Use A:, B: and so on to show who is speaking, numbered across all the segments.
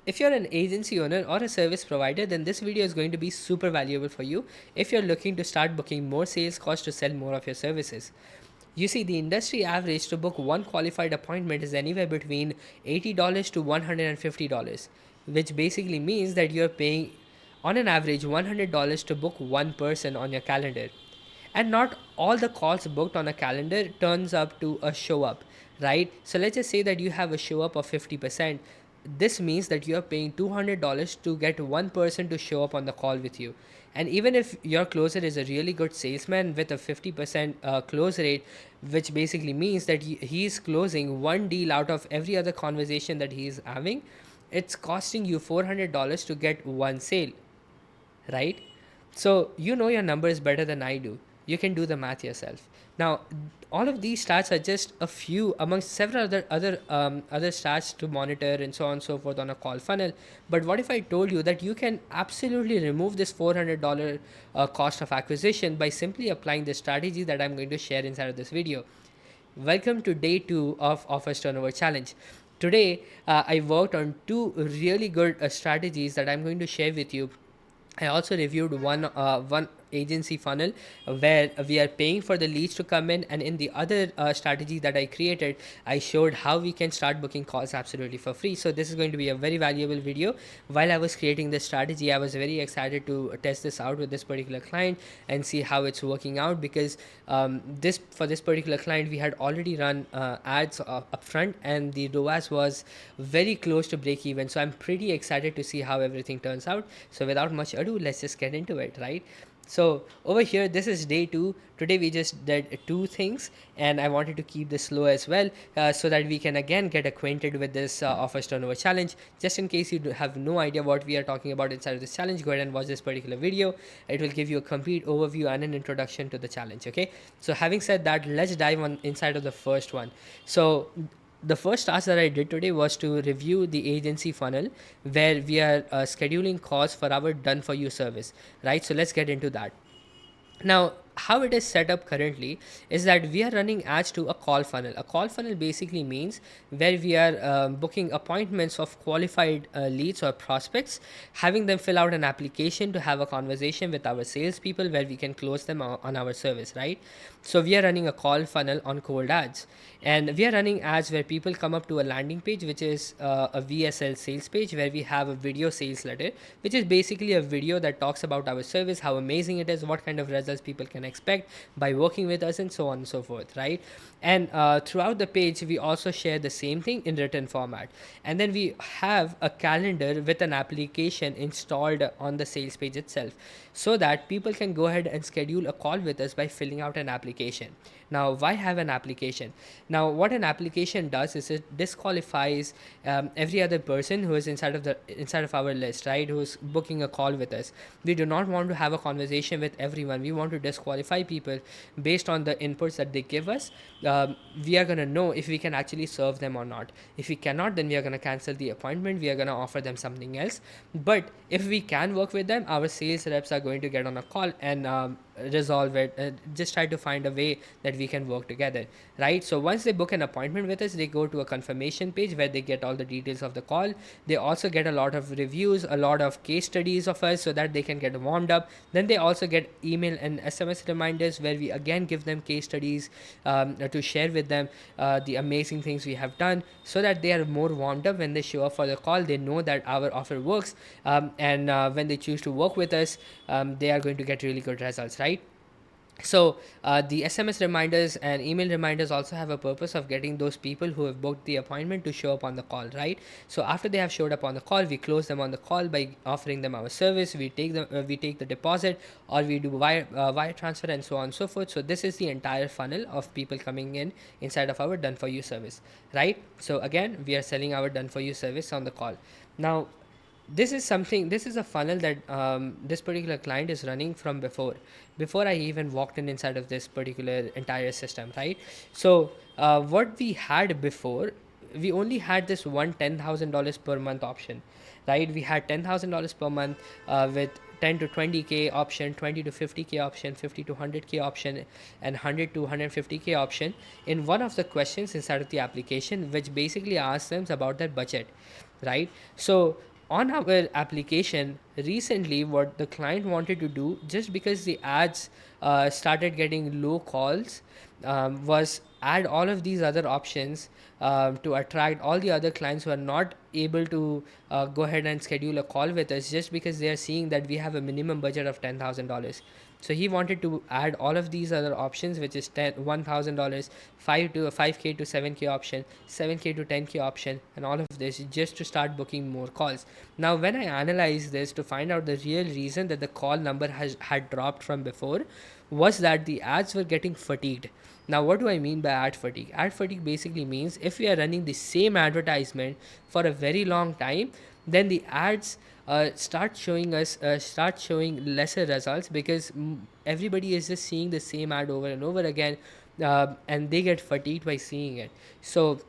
A: If you're an agency owner or a service provider, then this video is going to be super valuable for you if you're looking to start booking more sales calls to sell more of your services. You see, the industry average to book one qualified appointment is anywhere between $80 to $150, which basically means that you're paying on an average $100 to book one person on your calendar. And not all the calls booked on a calendar turns up to a show up, right? So let's just say that you have a show up of 50%. This means that you are paying $200 to get one person to show up on the call with you. And even if your closer is a really good salesman with a 50% close rate, which basically means that he's closing one deal out of every other conversation that he's having, it's costing you $400 to get one sale, right? So you know your numbers better than I do. You can do the math yourself. Now, all of these stats are just a few amongst several other stats to monitor and so on and so forth on a call funnel. But what if I told you that you can absolutely remove this $400 cost of acquisition by simply applying the strategy that I'm going to share inside of this video? Welcome to day 2 of Offers Turnover Challenge. Today, I worked on two really good strategies that I'm going to share with you. I also reviewed one agency funnel where we are paying for the leads to come in, and in the other strategy that I created, I showed how we can start booking calls absolutely for free. So this is going to be a very valuable video. While I was creating this strategy, I was very excited to test this out with this particular client and see how it's working out, because this for this particular client we had already run ads upfront, and the ROAS was very close to break even. So I'm pretty excited to see how everything turns out. So without much ado, let's just get into it, right? So over here, this is day 2. Today we just did two things, and I wanted to keep this slow as well, so that we can again get acquainted with this offers turnover challenge. Just in case you have no idea what we are talking about inside of this challenge, go ahead and watch this particular video. It will give you a complete overview and an introduction to the challenge. Okay, so having said that, let's dive on inside of the first one. So the first task that I did today was to review the agency funnel where we are scheduling calls for our done for you service, right? So let's get into that. Now, how it is set up currently is that we are running ads to a call funnel. A call funnel basically means where we are booking appointments of qualified leads or prospects, having them fill out an application to have a conversation with our salespeople where we can close them on our service, right? So we are running a call funnel on cold ads, and we are running ads where people come up to a landing page, which is a VSL sales page, where we have a video sales letter, which is basically a video that talks about our service, how amazing it is, what kind of results people can expect by working with us, and so on and so forth, right? And throughout the page, we also share the same thing in written format. And then we have a calendar with an application installed on the sales page itself, so that people can go ahead and schedule a call with us by filling out an application. Now, why have an application? Now, what an application does is it disqualifies every other person who is inside of our list, right? Who's booking a call with us. We do not want to have a conversation with everyone. We want to disqualify people based on the inputs that they give us. We are gonna know if we can actually serve them or not. If we cannot, then we are gonna cancel the appointment. We are gonna offer them something else. But if we can work with them, our sales reps are going to get on a call and resolve it. Just try to find a way that we can work together, right? So once they book an appointment with us, they go to a confirmation page where they get all the details of the call. They also get a lot of reviews, a lot of case studies of us, so that they can get warmed up. Then they also get email and SMS reminders where we again give them case studies to share with them the amazing things we have done, so that they are more warmed up when they show up for the call. They know that our offer works, and when they choose to work with us, they are going to get really good results, right? So the SMS reminders and email reminders also have a purpose of getting those people who have booked the appointment to show up on the call, right? So after they have showed up on the call, we close them on the call by offering them our service. We take the deposit, or we do wire transfer, and so on and so forth. So this is the entire funnel of people coming in inside of our done for you service, right? So again, we are selling our done for you service on the call. Now, this is a funnel that this particular client is running from before I even walked in inside of this particular entire system, right? So what we had before, we only had this one $10,000 per month option, right? We had $10,000 per month with 10 to 20k option, 20 to 50k option, 50 to 100k option, and 100 to 150k option in one of the questions inside of the application, which basically asks them about their budget, right? So on our application recently, what the client wanted to do, just because the ads started getting low calls, was add all of these other options to attract all the other clients who are not able to go ahead and schedule a call with us, just because they are seeing that we have a minimum budget of $10,000. So he wanted to add all of these other options, which is $1,000, 5K to 7K option, 7K to 10K option, and all of this just to start booking more calls. Now, when I analyze this to find out the real reason that the call number had dropped from before, was that the ads were getting fatigued. Now, what do I mean by ad fatigue? Ad fatigue basically means if we are running the same advertisement for a very long time, then the ads start showing lesser results, because everybody is just seeing the same ad over and over again, and they get fatigued by seeing it. So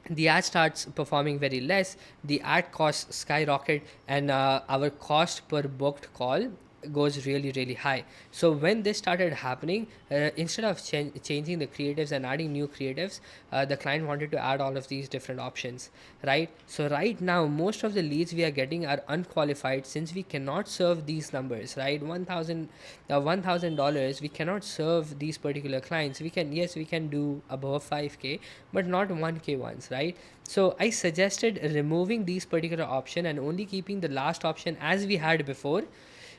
A: the ad starts performing very less, the ad costs skyrocket, and our cost per booked call goes really really high. So when this started happening, instead of changing the creatives and adding new creatives, the client wanted to add all of these different options, right? So right now most of the leads we are getting are unqualified, since we cannot serve these numbers, right? 1000 $1,000, we cannot serve these particular clients. We can, yes, we can do above 5K, but not 1K ones, right? So I suggested removing these particular option and only keeping the last option as we had before.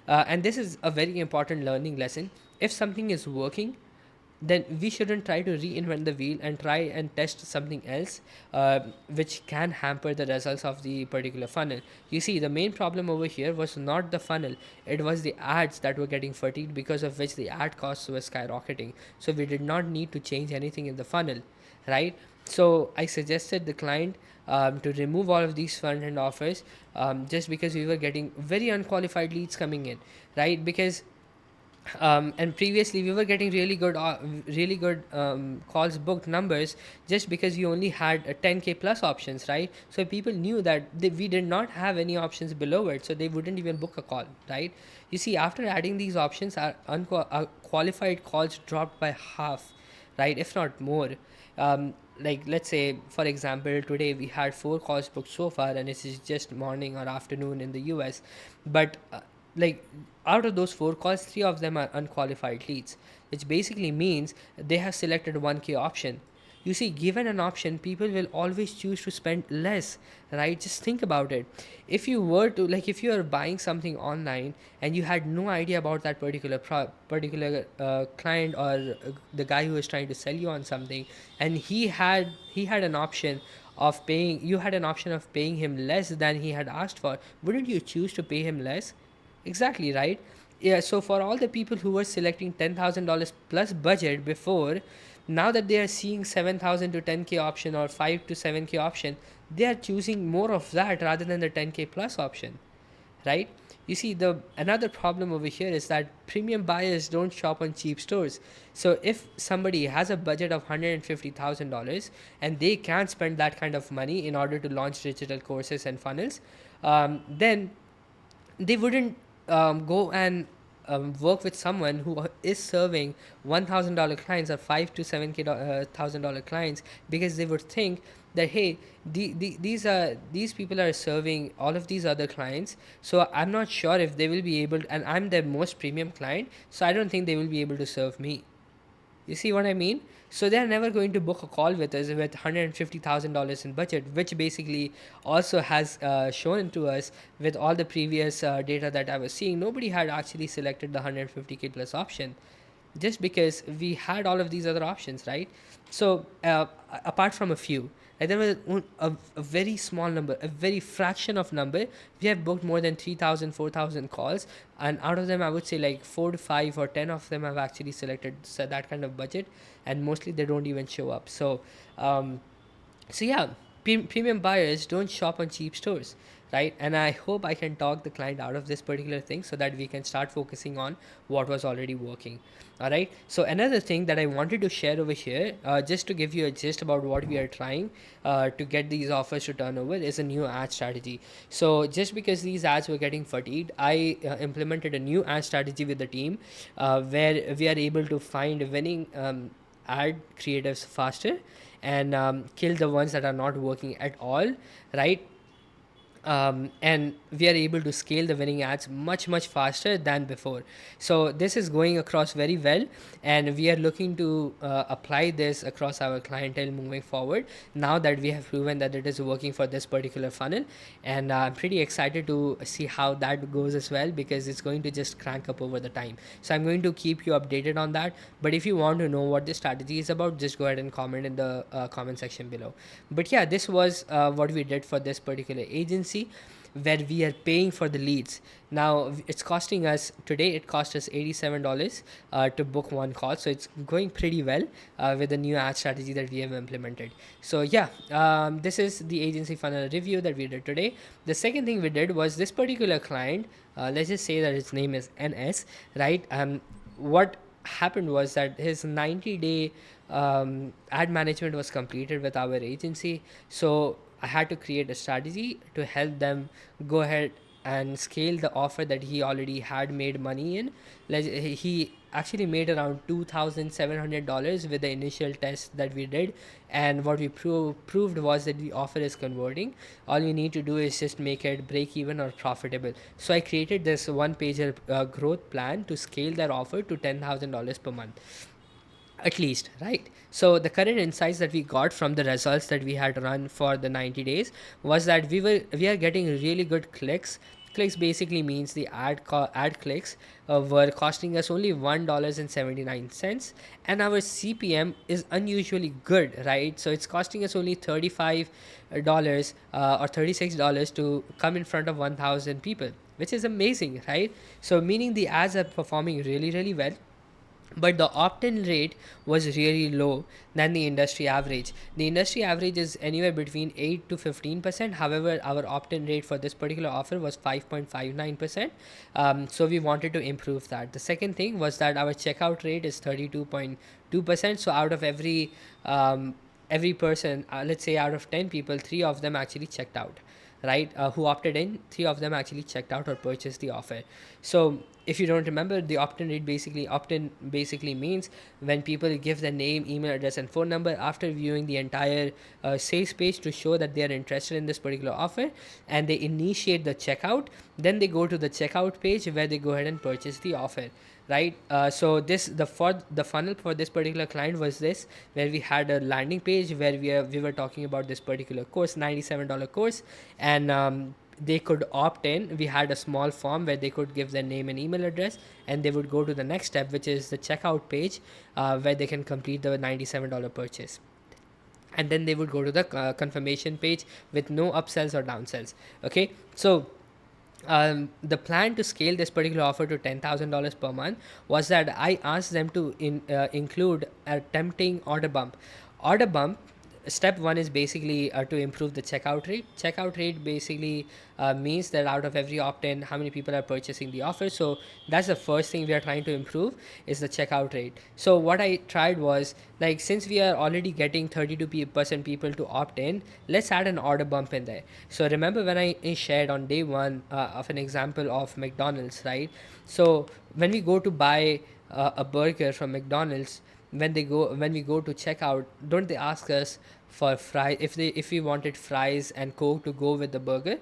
A: And this is a very important learning lesson. If something is working, then we shouldn't try to reinvent the wheel and try and test something else, which can hamper the results of the particular funnel. You see, the main problem over here was not the funnel, it was the ads that were getting fatigued, because of which the ad costs were skyrocketing. So we did not need to change anything in the funnel, right? So I suggested the client to remove all of these front end offers, just because we were getting very unqualified leads coming in, right? Because and previously we were getting really good calls booked numbers, just because we only had 10K plus options, right? So people knew that we did not have any options below it, so they wouldn't even book a call, right? You see, after adding these options, our qualified calls dropped by half, right, if not more. Like, let's say for example, today we had 4 calls booked so far, and it is just morning or afternoon in the US. But like, out of those 4 calls, 3 of them are unqualified leads, which basically means they have selected 1K option. You see, given an option, people will always choose to spend less, right? Just think about it. If you were to, like, if you are buying something online and you had no idea about that particular client, or the guy who is trying to sell you on something, and he had an option of paying, you had an option of paying him less than he had asked for, wouldn't you choose to pay him less? Exactly, right? Yeah, so for all the people who were selecting $10,000 plus budget before, now that they are seeing 7,000 to 10K option, or 5 to 7K option, they are choosing more of that rather than the 10K plus option, right? You see, the another problem over here is that premium buyers don't shop on cheap stores. So if somebody has a budget of $150,000 and they can't spend that kind of money in order to launch digital courses and funnels, then they wouldn't go and work with someone who is serving $1,000 clients, or 5 to 7K thousand dollar clients, because they would think that, hey, these people are serving all of these other clients, so I'm not sure if they will be able, and I'm their most premium client, so I don't think they will be able to serve me. You see what I mean? So they're never going to book a call with us with $150,000 in budget, which basically also has shown to us with all the previous data that I was seeing. Nobody had actually selected the 150K plus option, just because we had all of these other options, right? So apart from a few, like, there was a very small number, a very fraction of number. We have booked more than 3,000, 4,000 calls, and out of them, I would say like 4 to 5 or 10 of them have actually selected that kind of budget, and mostly they don't even show up. Um, so yeah, premium buyers don't shop on cheap stores, right? And I hope I can talk the client out of this particular thing, so that we can start focusing on what was already working. All right, so another thing that I wanted to share over here, just to give you a gist about what we are trying to get these offers to turn over, is a new ad strategy. So just because these ads were getting fatigued, I implemented a new ad strategy with the team, where we are able to find winning ad creatives faster, and kill the ones that are not working at all, right? and we are able to scale the winning ads much faster than before. So this is going across very well, and we are looking to apply this across our clientele moving forward, now that we have proven that it is working for this particular funnel. And I'm pretty excited to see how that goes as well, because it's going to just crank up over the time. So I'm going to keep you updated on that. But if you want to know what this strategy is about, just go ahead and comment in the comment section below. But yeah, this was what we did for this particular agency, where we are paying for the leads. Now it's costing us, today it cost us $87 to book one call. So it's going pretty well with the new ad strategy that we have implemented. So yeah, this is the agency funnel review that we did today. The second thing we did was this particular client, let's just say that his name is NS, right? What happened was that his 90-day ad management was completed with our agency. So I had to create a strategy to help them go ahead and scale the offer that he already had made money in. He actually made around $2,700 with the initial test that we did, and what we proved was that the offer is converting. All we need to do is just make it break even or profitable. So I created this one pager growth plan to scale that offer to $10,000 per month at least, right? So the current insights that we got from the results that we had run for the 90 days was that we are getting really good clicks. Basically means the ad clicks were costing us only $1.79, and our CPM is unusually good, right? So it's costing us only $35 or $36 to come in front of 1,000 people, which is amazing, right? So meaning the ads are performing really well, but the opt-in rate was really low than the industry average. The industry average is anywhere between 8 to 15%. However, our opt-in rate for this particular offer was 5.59%. So we wanted to improve that. The second thing was that our checkout rate is 32.2%. So out of every person, let's say out of 10 people, 3 of them actually checked out, right? Who opted in, 3 of them actually checked out or purchased the offer. So if you don't remember, the opt-in basically means when people give their name, email address, and phone number after viewing the entire sales page to show that they are interested in this particular offer, and they initiate the checkout, then they go to the checkout page where they go ahead and purchase the offer, right? So this the funnel for this particular client was this, where we had a landing page where we were talking about this particular course, $97 course, and they could opt in. We had a small form where they could give their name and email address, and they would go to the next step, which is the checkout page, where they can complete the $97 purchase, and then they would go to the confirmation page with no upsells or downsells. Okay, so the plan to scale this particular offer to $10,000 per month was that I asked them to include a tempting order bump. Order bump, step one is basically to improve the checkout rate. Checkout rate basically means that out of every opt-in, how many people are purchasing the offer. So that's the first thing we are trying to improve, is the checkout rate. So what I tried was, like, since we are already getting 32% people to opt in, let's add an order bump in there. So remember when I shared on day one of an example of McDonald's, right? So when we go to buy a burger from McDonald's, when we go to checkout, don't they ask us for fries, if we wanted fries and coke to go with the burger?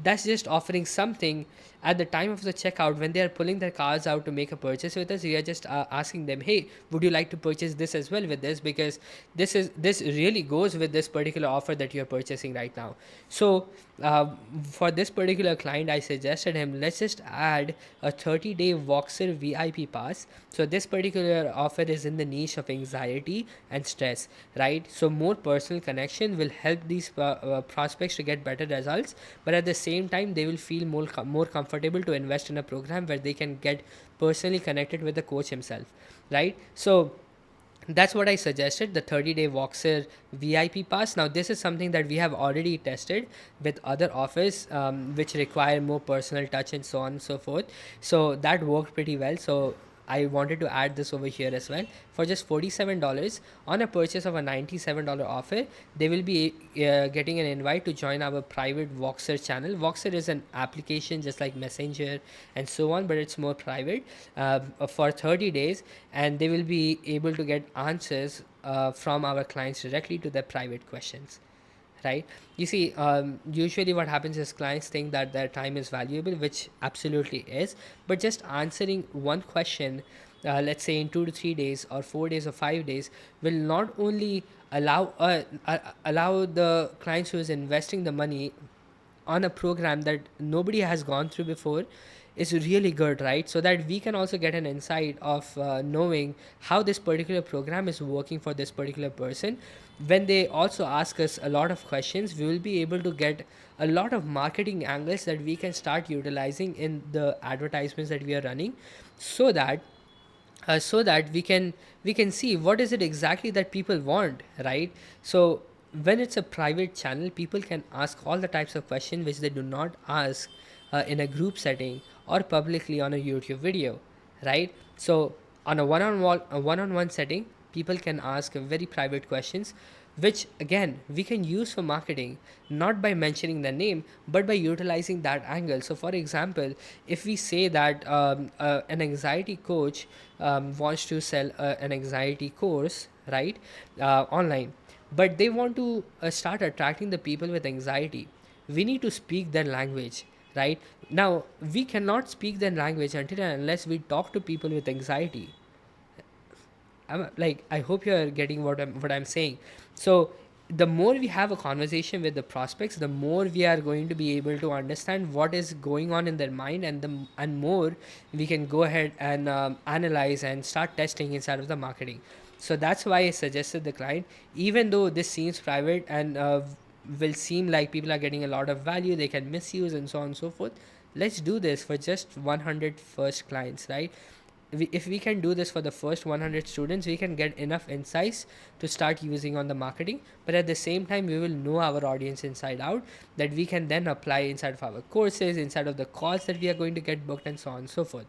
A: That's just offering something at the time of the checkout. When they are pulling their cards out to make a purchase with us, we are just asking them, hey, would you like to purchase this as well with this, because this really goes with this particular offer that you're purchasing right now. So uh, for this particular client, I suggested him, let's just add a 30-day Voxer VIP pass. So this particular offer is in the niche of anxiety and stress, right? So more personal connection will help these prospects to get better results, but at the same time, they will feel more comfortable to invest in a program where they can get personally connected with the coach himself, right? So that's what I suggested, the 30-day Voxer VIP pass. Now, this is something that we have already tested with other offers, which require more personal touch and so on and so forth. So that worked pretty well. So I wanted to add this over here as well. For just $47 on a purchase of a $97 offer, they will be getting an invite to join our private Voxer channel. Voxer is an application just like Messenger and so on, but it's more private for 30 days, and they will be able to get answers from our clients directly to their private questions, right? You see, usually what happens is clients think that their time is valuable, which absolutely is, but just answering one question, let's say in 2 to 3 days or 4 days or 5 days, will not only allow the clients who is investing the money on a program that nobody has gone through before is really good, right? So that we can also get an insight of knowing how this particular program is working for this particular person. When they also ask us a lot of questions, we will be able to get a lot of marketing angles that we can start utilizing in the advertisements that we are running, so that we can see what is it exactly that people want, right? So when it's a private channel, people can ask all the types of questions which they do not ask in a group setting or publicly on a YouTube video, right? So on a one-on-one setting, people can ask very private questions, which again we can use for marketing, not by mentioning the name but by utilizing that angle. So for example, if we say that an anxiety coach wants to sell an anxiety course, right, online, but they want to start attracting the people with anxiety, we need to speak their language, right? Now we cannot speak their language until and unless we talk to people with anxiety. I hope you're getting what I'm saying. So the more we have a conversation with the prospects, the more we are going to be able to understand what is going on in their mind, and more we can go ahead and analyze and start testing inside of the marketing. So that's why I suggested the client, even though this seems private and will seem like people are getting a lot of value, they can misuse and so on and so forth. Let's do this for just 100 first clients, right? If we can do this for the first 100 students, we can get enough insights to start using on the marketing. But at the same time, we will know our audience inside out, that we can then apply inside of our courses, inside of the calls that we are going to get booked, and so on and so forth.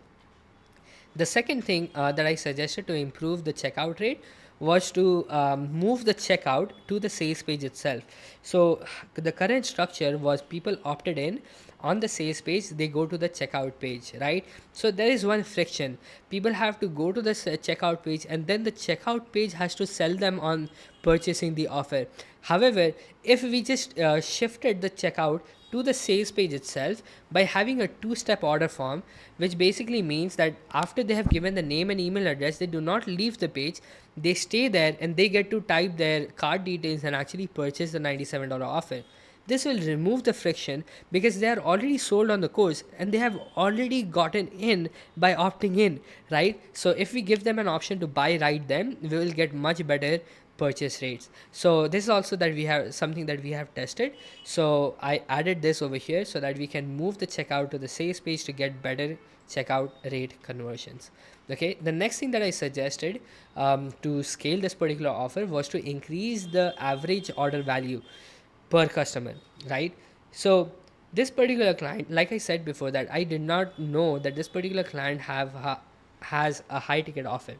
A: The second thing that I suggested to improve the checkout rate was to move the checkout to the sales page itself. So the current structure was people opted in on the sales page, they go to the checkout page, right? So there is one friction. People have to go to the checkout page, and then the checkout page has to sell them on purchasing the offer. However, if we just shifted the checkout to the sales page itself by having a two-step order form, which basically means that after they have given the name and email address, they do not leave the page, they stay there and they get to type their card details and actually purchase the $97 offer. This will remove the friction because they are already sold on the course and they have already gotten in by opting in, right? So if we give them an option to buy right then, we will get much better purchase rates. So this is also that we have something that we have tested. So I added this over here so that we can move the checkout to the sales page to get better checkout rate conversions. Okay, the next thing that I suggested to scale this particular offer was to increase the average order value per customer, right? So this particular client, like I said before, that I did not know that this particular client has a high ticket offer.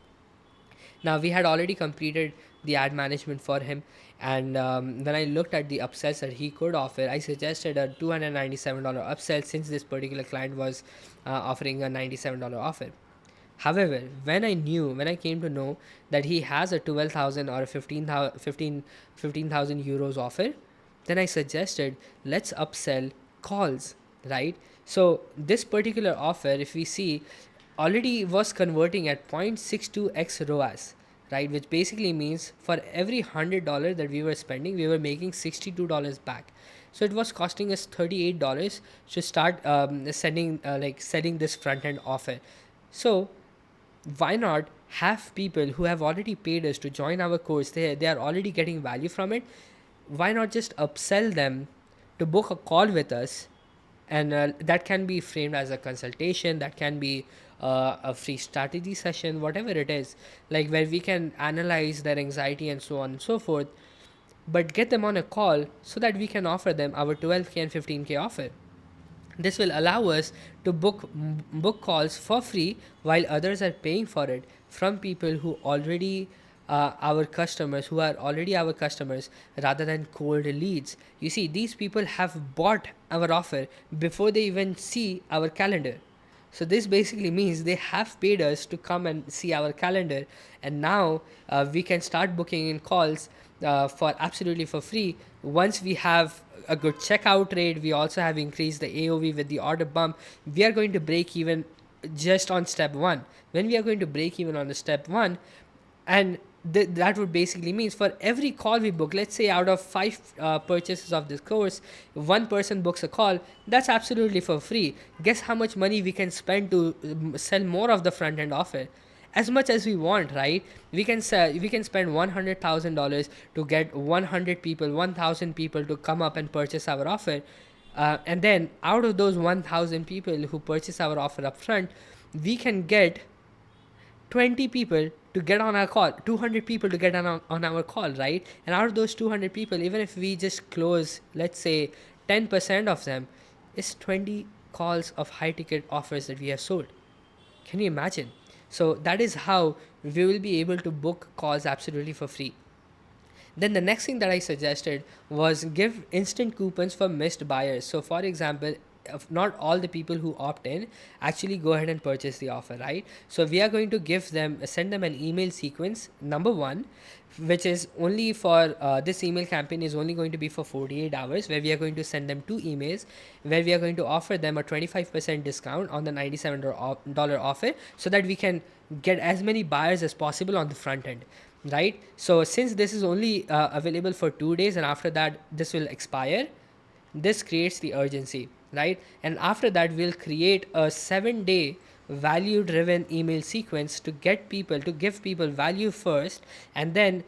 A: Now we had already completed the ad management for him, and when I looked at the upsells that he could offer, I suggested a $297 upsell since this particular client was offering a $97 offer. However, when I came to know that he has a 12,000 or a 15,000 euros offer, then I suggested let's upsell calls, right? So this particular offer, if we see, already was converting at 0.62x ROAS, right? Which basically means for every $100 that we were spending, we were making $62 back. So it was costing us $38 to start selling this front end offer. So why not have people who have already paid us to join our course, they are already getting value from it, why not just upsell them to book a call with us? And that can be framed as a consultation, that can be a free strategy session, whatever it is, like where we can analyze their anxiety and so on and so forth, but get them on a call so that we can offer them our 12K and 15K offer. This will allow us to book calls for free while others are paying for it from people who already our customers, who are already our customers, rather than cold leads. You see, these people have bought our offer before they even see our calendar. So this basically means they have paid us to come and see our calendar, and now we can start booking in calls for absolutely for free. Once we have a good checkout rate, we also have increased the AOV with the order bump. We are going to break even just on step one. When we are going to break even on the step one, and that would basically means for every call we book, let's say out of five purchases of this course, one person books a call, that's absolutely for free. Guess how much money we can spend to sell more of the front end offer? As much as we want, right? We can spend $100,000 to get 100 people, 1,000 people to come up and purchase our offer. And then out of those 1,000 people who purchase our offer upfront, we can get 20 people to get on our call, 200 people to get on our call, right? And out of those 200 people, even if we just close, let's say 10% of them, it's 20 calls of high ticket offers that we have sold. Can you imagine? So that is how we will be able to book calls absolutely for free. Then the next thing that I suggested was give instant coupons for missed buyers. So for example, if not all the people who opt in actually go ahead and purchase the offer, right? So we are going to send them an email sequence, number one, which is only for this email campaign is only going to be for 48 hours, where we are going to send them two emails where we are going to offer them a 25% discount on the $97 offer, so that we can get as many buyers as possible on the front end, right? So since this is only available for 2 days and after that this will expire, this creates the urgency, right? And after that we'll create a 7-day value driven email sequence to give people value first, and then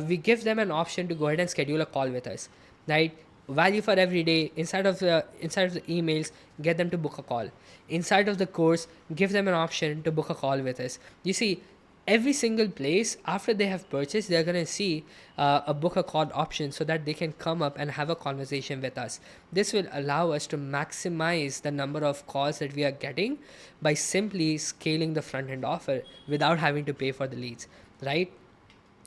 A: we give them an option to go ahead and schedule a call with us, right? Value for every day. Inside of the emails, get them to book a call. Inside of the course, give them an option to book a call with us. You see, every single place after they have purchased, they're going to see a book a call option, so that they can come up and have a conversation with us. This will allow us to maximize the number of calls that we are getting by simply scaling the front end offer without having to pay for the leads, right?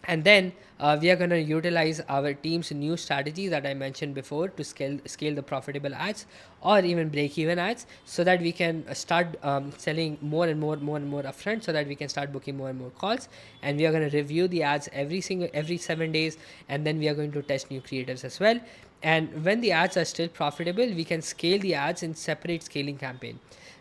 A: And then we are going to utilize our team's new strategy that I mentioned before to scale the profitable ads or even break even ads, so that we can start selling more and more upfront, so that we can start booking more and more calls. And we are going to review the ads every 7 days, and then we are going to test new creatives as well. And when the ads are still profitable, we can scale the ads in separate scaling campaign,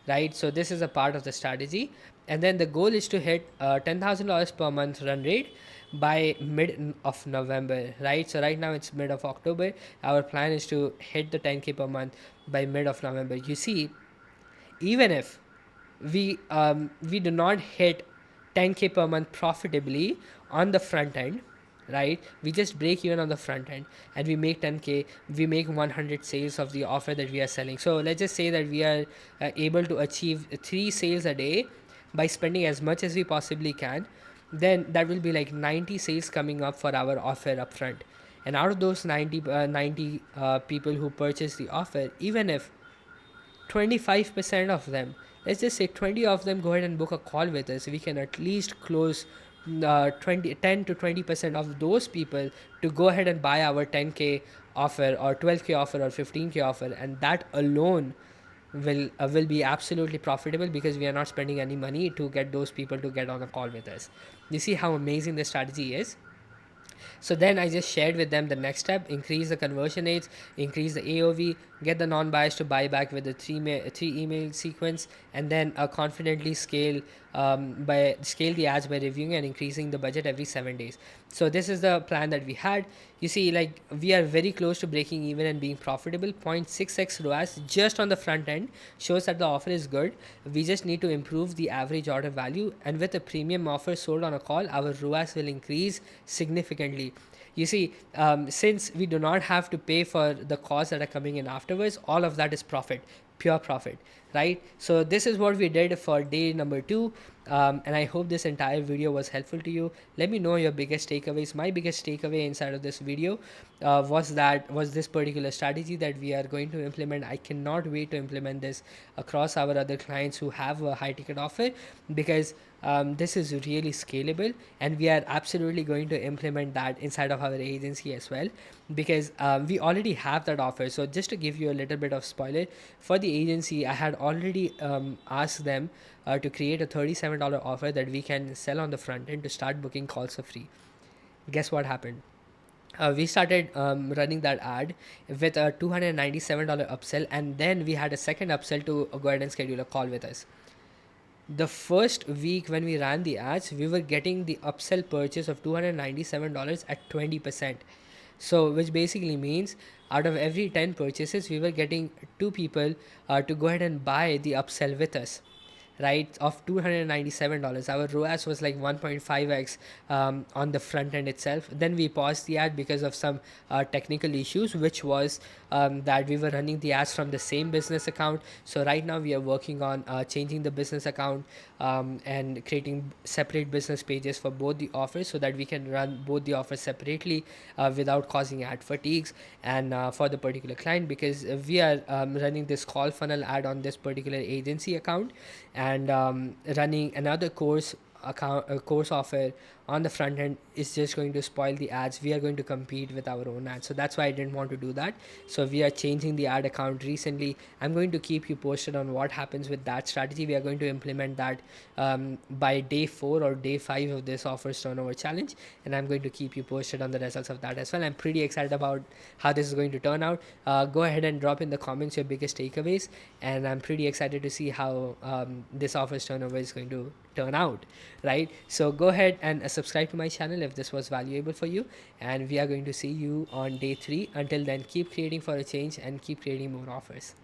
A: right? So this is a part of the strategy. And then the goal is to hit $10,000 per month run rate by mid of November, right? So right now it's mid of October. Our plan is to hit the 10K per month by mid of November. You see, even if we do not hit 10K per month profitably on the front end, right? We just break even on the front end and we make 10K, we make 100 sales of the offer that we are selling. So let's just say that we are able to achieve 3 sales a day by spending as much as we possibly can. Then that will be like 90 sales coming up for our offer upfront. And out of those 90 people who purchase the offer, even if 25% of them, let's just say 20 of them go ahead and book a call with us, we can at least close 10 to 20% of those people to go ahead and buy our 10K offer or 12K offer or 15K offer. And that alone will be absolutely profitable, because we are not spending any money to get those people to get on a call with us. You see how amazing this strategy is? So then I just shared with them the next step: increase the conversion rates, increase the AOV, get the non-buyers to buy back with the three email sequence, and then confidently scale the ads by reviewing and increasing the budget every 7 days. So this is the plan that we had. You see, like, we are very close to breaking even and being profitable. 0.6x ROAS just on the front end shows that the offer is good. We just need to improve the average order value, and with a premium offer sold on a call, our ROAS will increase significantly. You see, since we do not have to pay for the costs that are coming in afterwards, all of that is profit, pure profit, right? So this is what we did for day number 2. And I hope this entire video was helpful to you. Let me know your biggest takeaways. My biggest takeaway inside of this video was this particular strategy that we are going to implement. I cannot wait to implement this across our other clients who have a high ticket offer, because this is really scalable, and we are absolutely going to implement that inside of our agency as well, because we already have that offer. So just to give you a little bit of spoiler, for the agency, I had already asked them to create a $37 offer that we can sell on the front end to start booking calls for free. Guess what happened? we started running that ad with a $297 upsell, and then we had a second upsell to go ahead and schedule a call with us. The first week when we ran the ads, we were getting the upsell purchase of $297 at 20%. So, which basically means out of every 10 purchases, we were getting two people to go ahead and buy the upsell with us, right, of $297. Our ROAS was like 1.5x on the front end itself. Then we paused the ad because of some technical issues, which was that we were running the ads from the same business account. So right now we are working on changing the business account and creating separate business pages for both the offers so that we can run both the offers separately without causing ad fatigues. And for the particular client, because we are running this call funnel ad on this particular agency account, and running another course offer on the front end is just going to spoil the ads. We are going to compete with our own ads, so that's why I didn't want to do that. So we are changing the ad account recently. I'm going to keep you posted on what happens with that strategy. We are going to implement that by day 4 or day 5 of this offers turnover challenge, and I'm going to keep you posted on the results of that as well. I'm pretty excited about how this is going to turn out. Go ahead and drop in the comments your biggest takeaways, and I'm pretty excited to see how this offers turnover is going to turn out, right? So go ahead and subscribe to my channel if this was valuable for you, and we are going to see you on day 3. Until then, keep creating for a change and keep creating more offers.